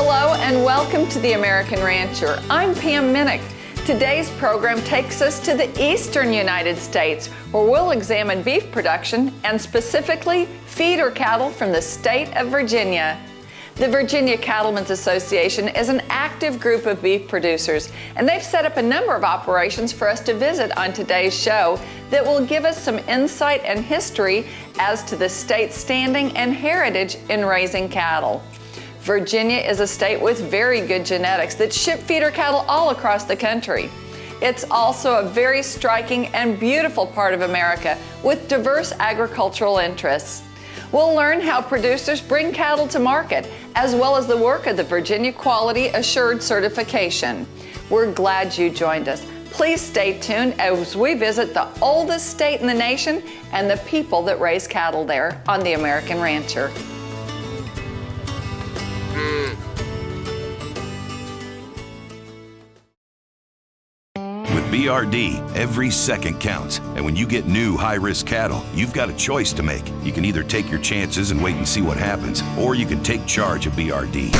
Hello and welcome to The American Rancher. I'm Pam Minnick. Today's program takes us to the eastern United States, where we'll examine beef production and specifically feeder cattle from the state of Virginia. The Virginia Cattlemen's Association is an active group of beef producers, and they've set up a number of operations for us to visit on today's show that will give us some insight and history as to the state's standing and heritage in raising cattle. Virginia is a state with very good genetics that ship feeder cattle all across the country. It's also a very striking and beautiful part of America with diverse agricultural interests. We'll learn how producers bring cattle to market, as well as the work of the Virginia Quality Assured Certification. We're glad you joined us. Please stay tuned as we visit the oldest state in the nation and the people that raise cattle there on The American Rancher. With BRD, every second counts. And when you get new high-risk cattle, you've got a choice to make. You can either take your chances and wait and see what happens, or you can take charge of BRD.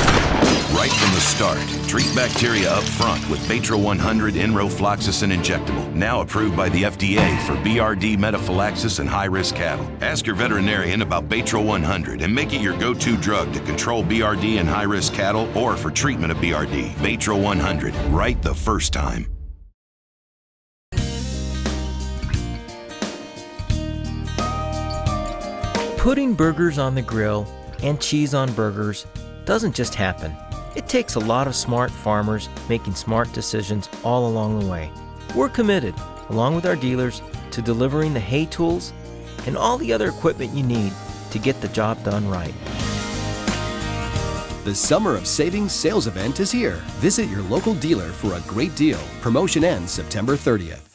Right from the start, treat bacteria up front with Baytra 100 Enrofloxacin Injectable, now approved by the FDA for BRD metaphylaxis in high-risk cattle. Ask your veterinarian about Baytra 100 and make it your go-to drug to control BRD in high-risk cattle or for treatment of BRD. Baytra 100, right the first time. Putting burgers on the grill and cheese on burgers doesn't just happen. It takes a lot of smart farmers making smart decisions all along the way. We're committed, along with our dealers, to delivering the hay tools and all the other equipment you need to get the job done right. The Summer of Savings sales event is here. Visit your local dealer for a great deal. Promotion ends September 30th.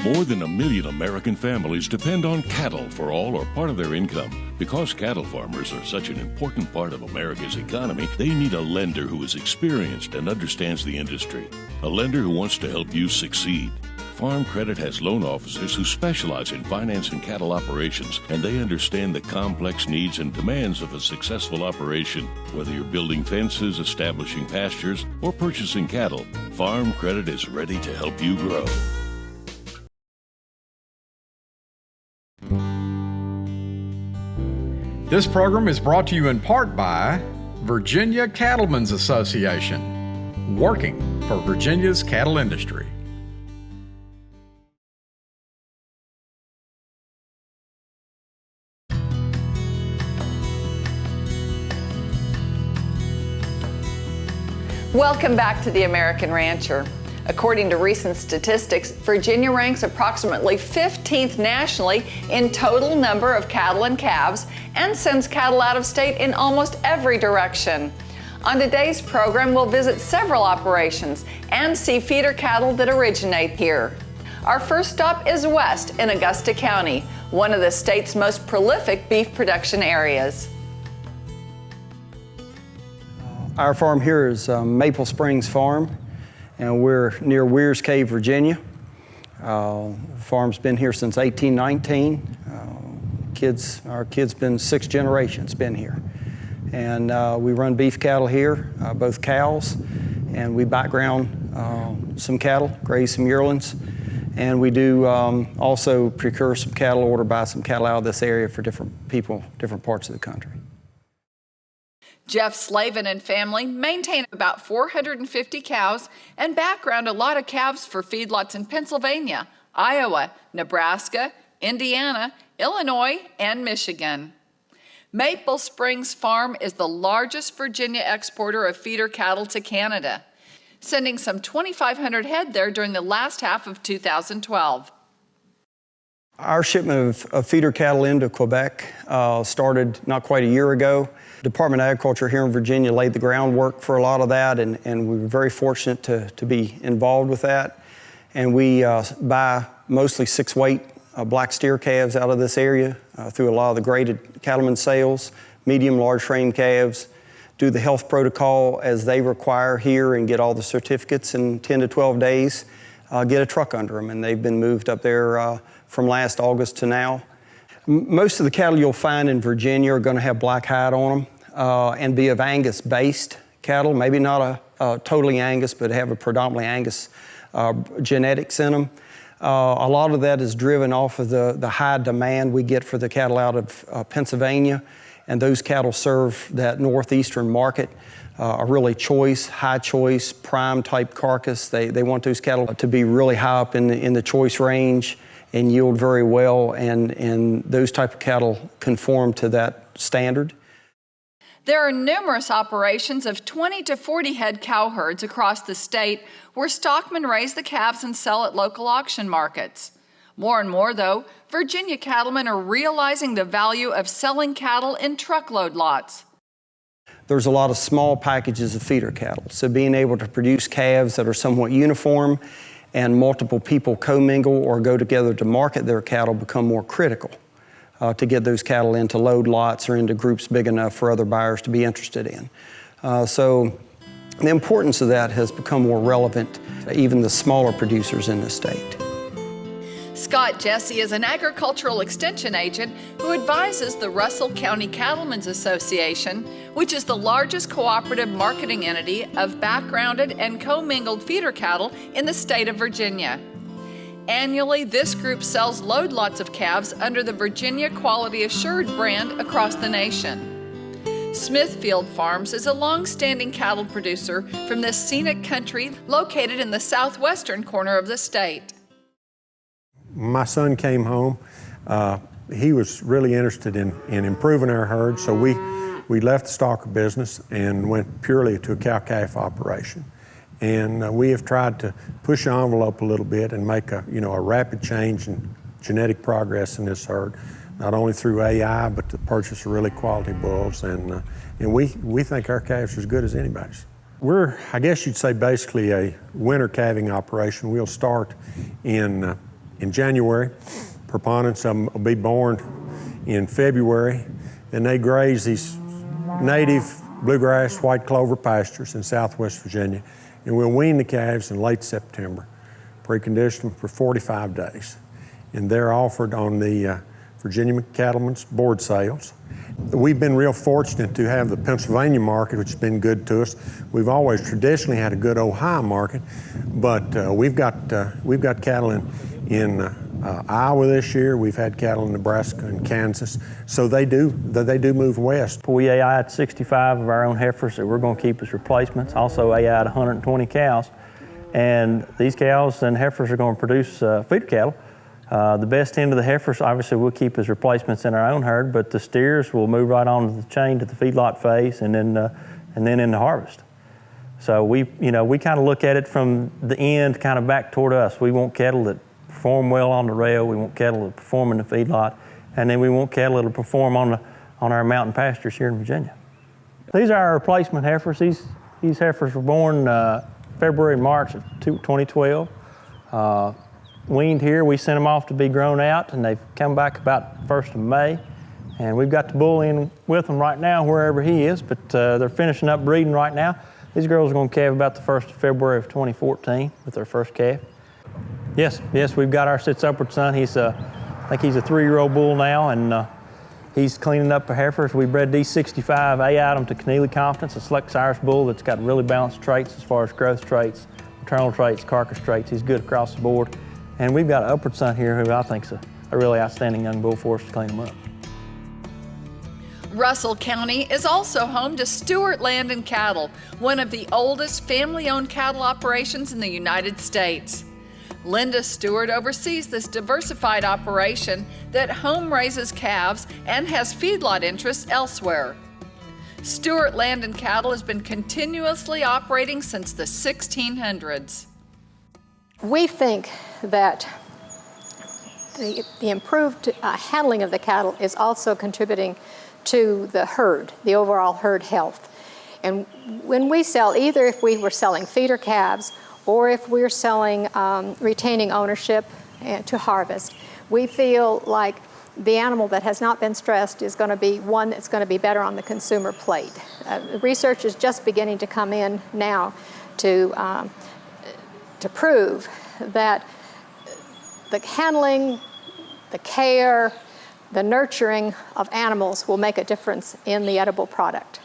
More than 1 million American families depend on cattle for all or part of their income. Because cattle farmers are such an important part of America's economy, they need a lender who is experienced and understands the industry. A lender who wants to help you succeed. Farm Credit has loan officers who specialize in financing cattle operations, and they understand the complex needs and demands of a successful operation. Whether you're building fences, establishing pastures, or purchasing cattle, Farm Credit is ready to help you grow. This program is brought to you in part by Virginia Cattlemen's Association, working for Virginia's cattle industry. Welcome back to The American Rancher. According to recent statistics, Virginia ranks approximately 15th nationally in total number of cattle and calves and sends cattle out of state in almost every direction. On today's program, we'll visit several operations and see feeder cattle that originate here. Our first stop is west in Augusta County, one of the state's most prolific beef production areas. Our farm here is Maple Springs Farm, and we're near Weir's Cave, Virginia. The farm's been here since 1819. Our kids been 6 generations been here. And we run beef cattle here, both cows, and we background some cattle, graze some yearlings. And we do also procure some cattle, order buy some cattle out of this area for different people, different parts of the country. Jeff Slavin and family maintain about 450 cows and background a lot of calves for feedlots in Pennsylvania, Iowa, Nebraska, Indiana, Illinois, and Michigan. Maple Springs Farm is the largest Virginia exporter of feeder cattle to Canada, sending some 2,500 head there during the last half of 2012. Our shipment of feeder cattle into Quebec started not quite a year ago. Department of Agriculture here in Virginia laid the groundwork for a lot of that, and we were very fortunate to be involved with that. And we buy mostly 6-weight black steer calves out of this area through a lot of the graded cattleman sales, medium, large frame calves, do the health protocol as they require here and get all the certificates in 10 to 12 days, get a truck under them, and they've been moved up there from last August to now. Most of the cattle you'll find in Virginia are going to have black hide on and be of Angus-based cattle, maybe not a totally Angus, but have a predominantly Angus genetics in them. A lot of that is driven off of the high demand we get for the cattle out of Pennsylvania, and those cattle serve that northeastern market. A really high choice, prime type carcass. They want those cattle to be really high up in the choice range and yield very well, and those type of cattle conform to that standard. There are numerous operations of 20 to 40 head cow herds across the state where stockmen raise the calves and sell at local auction markets. More and more, though, Virginia cattlemen are realizing the value of selling cattle in truckload lots. There's a lot of small packages of feeder cattle, so being able to produce calves that are somewhat uniform and multiple people commingle or go together to market their cattle become more critical to get those cattle into load lots or into groups big enough for other buyers to be interested in. So the importance of that has become more relevant to even the smaller producers in the state. Scott Jesse is an agricultural extension agent who advises the Russell County Cattlemens Association, which is the largest cooperative marketing entity of backgrounded and commingled feeder cattle in the state of Virginia. Annually, this group sells load lots of calves under the Virginia Quality Assured brand across the nation. Smithfield Farms is a long-standing cattle producer from this scenic country located in the southwestern corner of the state. My son came home. He was really interested in improving our herd, so we left the stocker business and went purely to a cow-calf operation. And we have tried to push the envelope a little bit and make a rapid change in genetic progress in this herd, not only through AI, but the purchase of really quality bulls. And we think our calves are as good as anybody's. We're, I guess you'd say, basically a winter calving operation. We'll start in January. Preponderance of them will be born in February. Then they graze these native bluegrass, white clover pastures in southwest Virginia. And we'll wean the calves in late September, precondition them for 45 days. And they're offered on the Virginia Cattlemen's board sales. We've been real fortunate to have the Pennsylvania market, which has been good to us. We've always traditionally had a good Ohio market, but we've got cattle in Iowa this year. We've had cattle in Nebraska and Kansas, so they do move west. We AI'd 65 of our own heifers that we're going to keep as replacements. Also AI'd 120 cows, and these cows and heifers are going to produce feeder cattle. The best end of the heifers, obviously, we'll keep as replacements in our own herd, but the steers will move right on the chain to the feedlot phase and then into harvest. So we kind of look at it from the end kind of back toward us. We want cattle that perform well on the rail, we want cattle that perform in the feedlot, and then we want cattle that perform on our mountain pastures here in Virginia. These are our replacement heifers. These heifers were born February and March of 2012. Weaned here, we sent them off to be grown out, and they've come back about 1st of May. And we've got the bull in with them right now, wherever he is, but they're finishing up breeding right now. These girls are going to calve about the 1st of February of 2014 with their first calf. Yes, we've got our Sits Upward son. I think he's a 3-year-old bull now, and he's cleaning up the heifers. We bred these 65 A item to Keneally Confidence, a select Irish bull that's got really balanced traits as far as growth traits, maternal traits, carcass traits. He's good across the board. And we've got an Upward son here who I think's a really outstanding young bull for us to clean him up. Russell County is also home to Stewart Land and Cattle, one of the oldest family-owned cattle operations in the United States. Linda Stewart oversees this diversified operation that home raises calves and has feedlot interests elsewhere. Stewart Land and Cattle has been continuously operating since the 1600s. We think that the improved handling of the cattle is also contributing to the herd, the overall herd health. And when we sell, either if we were selling feeder calves or if we're selling retaining ownership to harvest, we feel like the animal that has not been stressed is going to be one that's going to be better on the consumer plate. Research is just beginning to come in now to prove that the handling, the care, the nurturing of animals will make a difference in the edible product.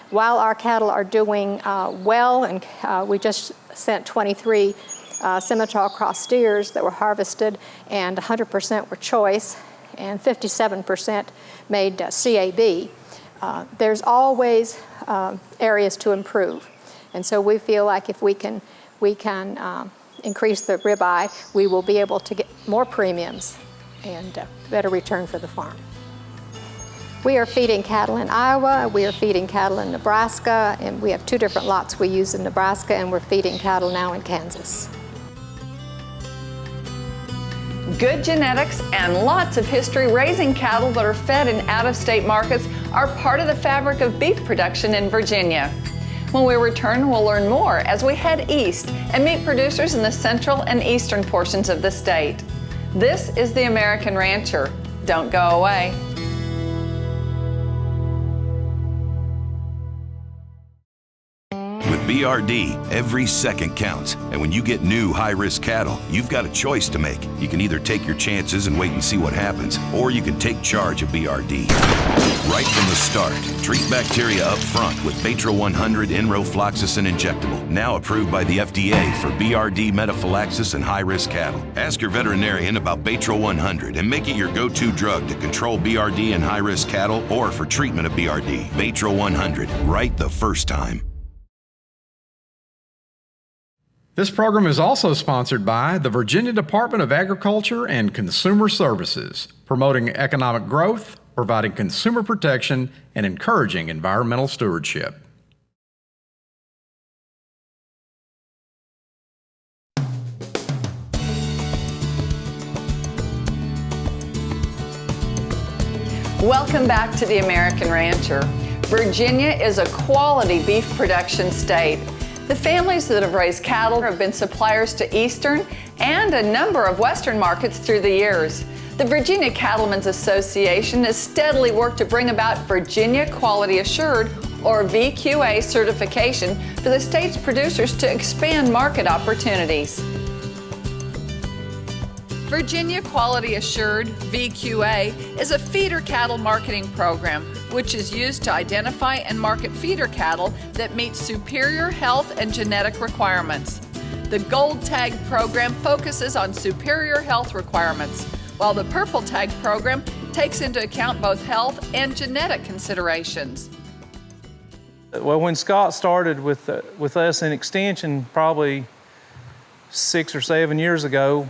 While our cattle are doing well, and we just sent 23 Simmental cross steers that were harvested, and 100% were choice, and 57% made CAB. There's always areas to improve, and so we feel like if we can increase the ribeye, we will be able to get more premiums and better return for the farm. We are feeding cattle in Iowa, we are feeding cattle in Nebraska, and we have 2 different lots we use in Nebraska, and we're feeding cattle now in Kansas. Good genetics and lots of history raising cattle that are fed in out-of-state markets are part of the fabric of beef production in Virginia. When we return, we'll learn more as we head east and meet producers in the central and eastern portions of the state. This is The American Rancher. Don't go away. With BRD, every second counts. And when you get new high-risk cattle, you've got a choice to make. You can either take your chances and wait and see what happens, or you can take charge of BRD. Right from the start, treat bacteria up front with Batro 100 Enrofloxacin Injectable, now approved by the FDA for BRD metaphylaxis and high-risk cattle. Ask your veterinarian about Batro 100 and make it your go-to drug to control BRD in high-risk cattle or for treatment of BRD. Batro 100, right the first time. This program is also sponsored by the Virginia Department of Agriculture and Consumer Services, promoting economic growth, providing consumer protection, and encouraging environmental stewardship. Welcome back to The American Rancher. Virginia is a quality beef production state. The families that have raised cattle have been suppliers to eastern and a number of western markets through the years. The Virginia Cattlemen's Association has steadily worked to bring about Virginia Quality Assured, or VQA, certification for the state's producers to expand market opportunities. Virginia Quality Assured, VQA, is a feeder cattle marketing program which is used to identify and market feeder cattle that meet superior health and genetic requirements. The Gold Tag program focuses on superior health requirements, while the Purple Tag program takes into account both health and genetic considerations. Well, when Scott started with us in Extension probably 6 or 7 years ago,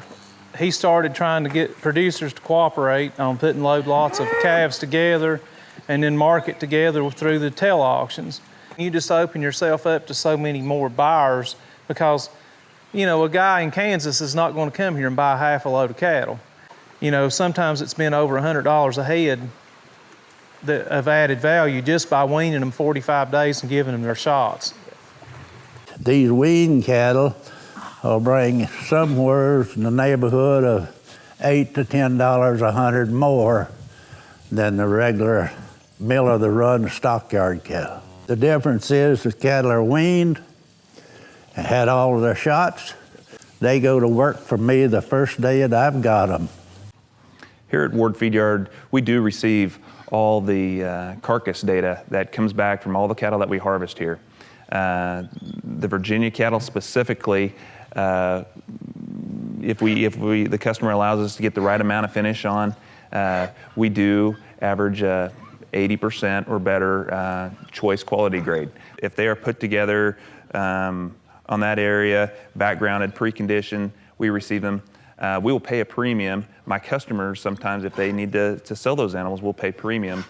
he started trying to get producers to cooperate on putting lots of calves together and then market together through the tail auctions. You just open yourself up to so many more buyers because, you know, a guy in Kansas is not going to come here and buy half a load of cattle. You know, sometimes it's been over $100 a head of added value just by weaning them 45 days and giving them their shots. These wean cattle will bring somewhere in the neighborhood of $8 to $10 a hundred more than the regular middle-of-the-run stockyard cattle. The difference is the cattle are weaned and had all of their shots. They go to work for me the first day that I've got them. Here at Ward Feed Yard, we do receive all the carcass data that comes back from all the cattle that we harvest here. The Virginia cattle specifically, if the customer allows us to get the right amount of finish on, we do average 80% or better choice quality grade. If they are put together on that area, backgrounded, preconditioned, we receive them. We will pay a premium. My customers, sometimes if they need to sell those animals, will pay premium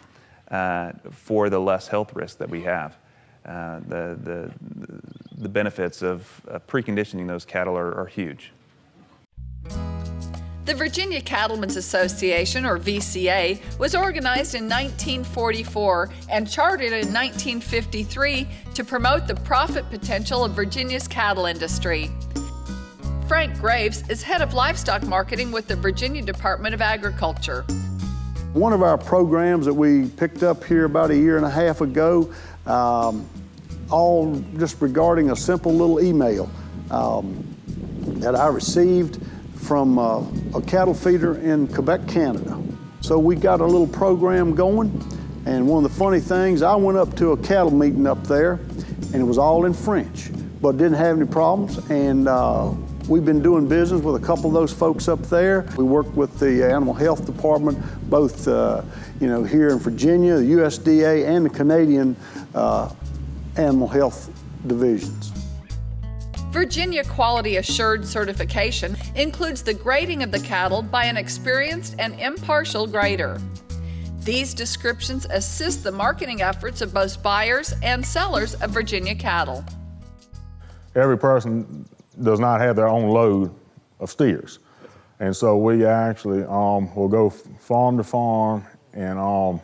for the less health risk that we have. The benefits of preconditioning those cattle are huge. The Virginia Cattlemen's Association, or VCA, was organized in 1944 and chartered in 1953 to promote the profit potential of Virginia's cattle industry. Frank Graves is head of livestock marketing with the Virginia Department of Agriculture. One of our programs that we picked up here about a year and a half ago, all just regarding a simple little email that I received from a cattle feeder in Quebec, Canada. So we got a little program going, and one of the funny things, I went up to a cattle meeting up there, and it was all in French, but didn't have any problems, and we've been doing business with a couple of those folks up there. We work with the Animal Health Department, both here in Virginia, the USDA, and the Canadian Animal Health divisions. Virginia Quality Assured certification includes the grading of the cattle by an experienced and impartial grader. These descriptions assist the marketing efforts of both buyers and sellers of Virginia cattle. Every person does not have their own load of steers. And so we actually will go farm to farm and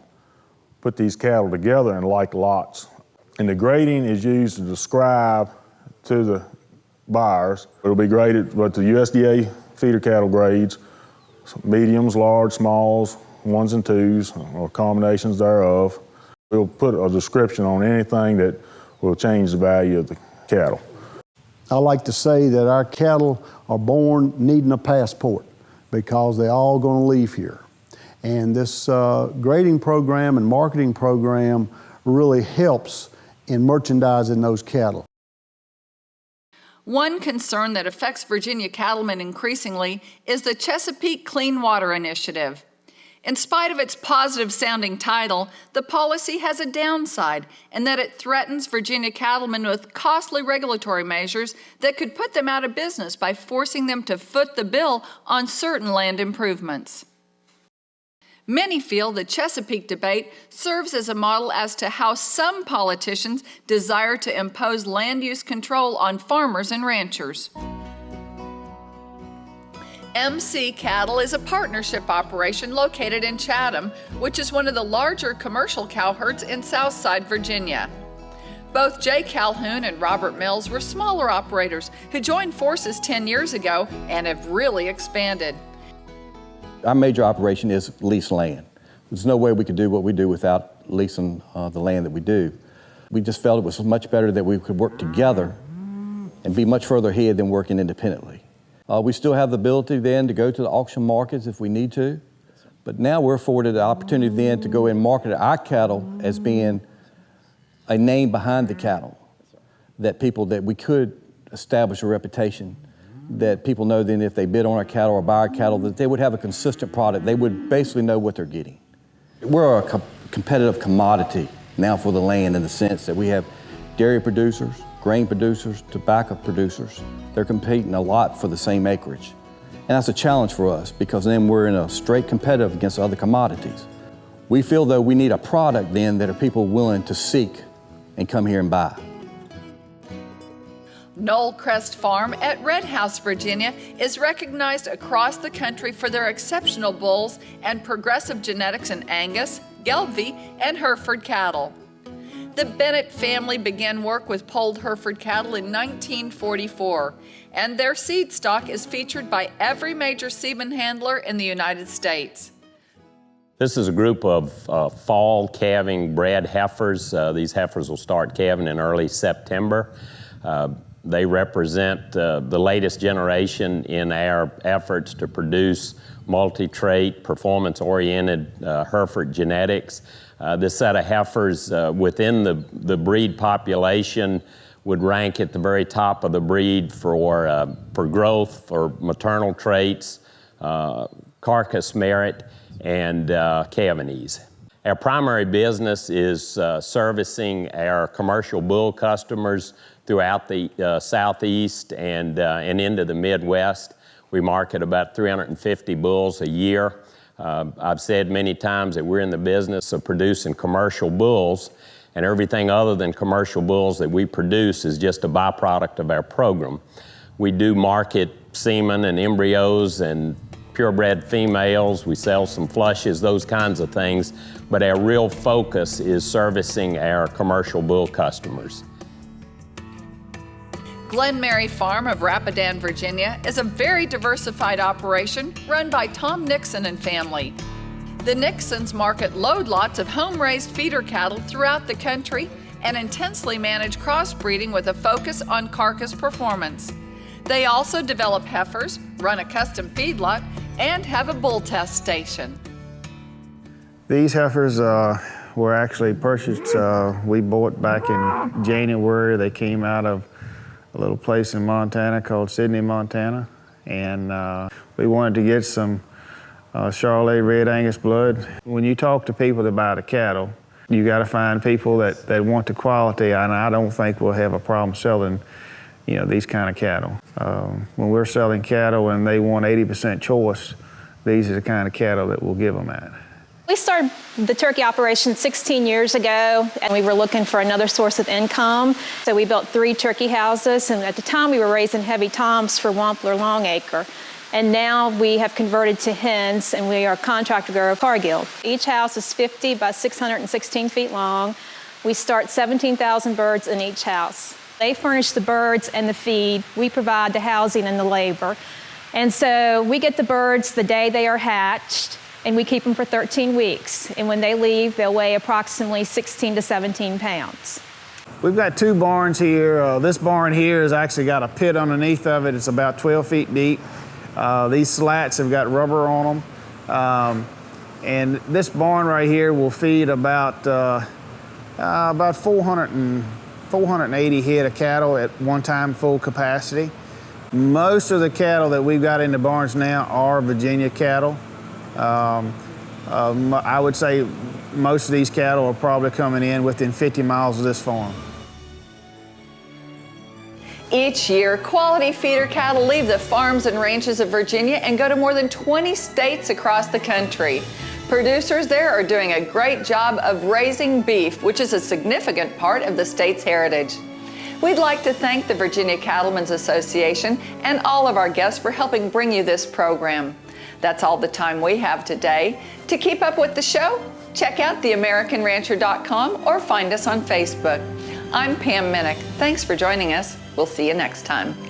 put these cattle together in like lots. And the grading is used to describe to the buyers. It'll be graded with the USDA feeder cattle grades, mediums, large, smalls, ones and twos, or combinations thereof. We'll put a description on anything that will change the value of the cattle. I like to say that our cattle are born needing a passport because they're all going to leave here. And this grading program and marketing program really helps in merchandising those cattle. One concern that affects Virginia cattlemen increasingly is the Chesapeake Clean Water Initiative. In spite of its positive-sounding title, the policy has a downside in that it threatens Virginia cattlemen with costly regulatory measures that could put them out of business by forcing them to foot the bill on certain land improvements. Many feel the Chesapeake debate serves as a model as to how some politicians desire to impose land use control on farmers and ranchers. MC Cattle is a partnership operation located in Chatham, which is one of the larger commercial cow herds in Southside Virginia. Both Jay Calhoun and Robert Mills were smaller operators who joined forces 10 years ago and have really expanded. Our major operation is lease land. There's no way we could do what we do without leasing the land that we do. We just felt it was much better that we could work together and be much further ahead than working independently. We still have the ability then to go to the auction markets if we need to, but now we're afforded the opportunity then to go and market our cattle as being a name behind the cattle, that we could establish a reputation, that people know then if they bid on our cattle or buy our cattle, that they would have a consistent product. They would basically know what they're getting. We're a competitive commodity now for the land in the sense that we have dairy producers, grain producers, tobacco producers. They're competing a lot for the same acreage. And that's a challenge for us because then we're in a straight competitive against other commodities. We feel though we need a product then that are people willing to seek and come here and buy. Knoll Crest Farm at Red House, Virginia is recognized across the country for their exceptional bulls and progressive genetics in Angus, Gelbvieh, and Hereford cattle. The Bennett family began work with polled Hereford cattle in 1944, and their seed stock is featured by every major semen handler in the United States. This is a group of fall calving bred heifers. These heifers will start calving in early September. They represent the latest generation in our efforts to produce multi-trait, performance-oriented Hereford genetics. This set of heifers within the breed population would rank at the very top of the breed for growth, for maternal traits, carcass merit, and calving ease. Our primary business is servicing our commercial bull customers throughout the Southeast and into the Midwest. We market about 350 bulls a year. I've said many times that we're in the business of producing commercial bulls, and everything other than commercial bulls that we produce is just a byproduct of our program. We do market semen and embryos and purebred females. We sell some flushes, those kinds of things, but our real focus is servicing our commercial bull customers. Glen Mary Farm of Rapidan, Virginia is a very diversified operation run by Tom Nixon and family. The Nixons market load lots of home-raised feeder cattle throughout the country and intensely manage crossbreeding with a focus on carcass performance. They also develop heifers, run a custom feedlot, and have a bull test station. These heifers were actually purchased, we bought back in January. They came out of a little place in Montana called Sidney, Montana. And we wanted to get some Charolais Red Angus blood. When you talk to people that buy the cattle, you got to find people that want the quality, and I don't think we'll have a problem selling, these kind of cattle. When we're selling cattle and they want 80% choice, these are the kind of cattle that we'll give them at. We started the turkey operation 16 years ago, and we were looking for another source of income. So we built 3 turkey houses, and at the time we were raising heavy toms for Wampler Longacre. And now we have converted to hens, and we are contractor grower of Cargill. Each house is 50 by 616 feet long. We start 17,000 birds in each house. They furnish the birds and the feed. We provide the housing and the labor. And so we get the birds the day they are hatched, and we keep them for 13 weeks. And when they leave, they'll weigh approximately 16 to 17 pounds. We've got 2 barns here. This barn here has actually got a pit underneath of it. It's about 12 feet deep. These slats have got rubber on them. And this barn right here will feed about 480 head of cattle at one time, full capacity. Most of the cattle that we've got in the barns now are Virginia cattle. I would say most of these cattle are probably coming in within 50 miles of this farm. Each year, quality feeder cattle leave the farms and ranches of Virginia and go to more than 20 states across the country. Producers there are doing a great job of raising beef, which is a significant part of the state's heritage. We'd like to thank the Virginia Cattlemen's Association and all of our guests for helping bring you this program. That's all the time we have today. To keep up with the show, check out theamericanrancher.com or find us on Facebook. I'm Pam Minnick. Thanks for joining us. We'll see you next time.